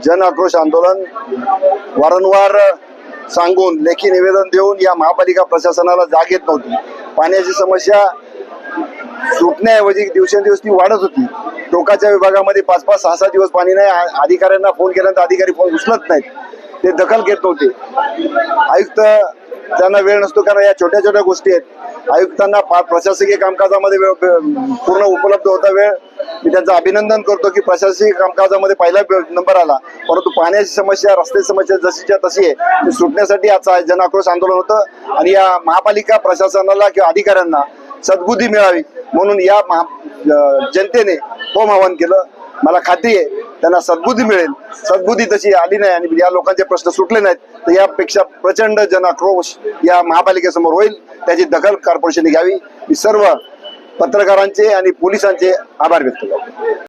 जन आक्रोश आंदोलन वारंवार सांगून लेखी निवेदन देऊन या महापालिका प्रशासनाला जाग येत नव्हती। पाण्याची समस्या सुटण्याऐवजी दिवसेंदिवस ती वाढत होती। टोकाच्या विभागामध्ये 5-5, 6-6 दिवस पाणी नाही। अधिकाऱ्यांना फोन केल्यानंतर अधिकारी फोन उचलत नाहीत, ते दखल घेत नव्हते। आयुक्त त्यांना वेळ नसतो, कारण या छोट्या छोट्या गोष्टी आहेत। आयुक्तांना प्रशासकीय कामकाजामध्ये पूर्ण उपलब्ध होता वेळ। मी त्यांचं अभिनंदन करतो की प्रशासकीय कामकाजामध्ये पहिला नंबर आला, परंतु पाण्याची समस्या, रस्त्याची समस्या जशीच्या तशी आहे, ती सुटण्यासाठी आजचा जन आक्रोश आंदोलन होतं। आणि या महापालिका प्रशासनाला किंवा अधिकाऱ्यांना सद्बुद्धी मिळावी म्हणून या जनतेने होम आवाहन केलं। मला खात्री आहे त्यांना सद्बुद्धी मिळेल। सद्बुद्धी तशी आली नाही आणि या लोकांचे प्रश्न सुटले नाहीत, तर यापेक्षा प्रचंड जन आक्रोश या महापालिकेसमोर होईल। त्याची दखल कॉर्पोरेशनने घ्यावी। मी सर्व पत्रकारांचे आणि पोलिसांचे आभार व्यक्त करतो।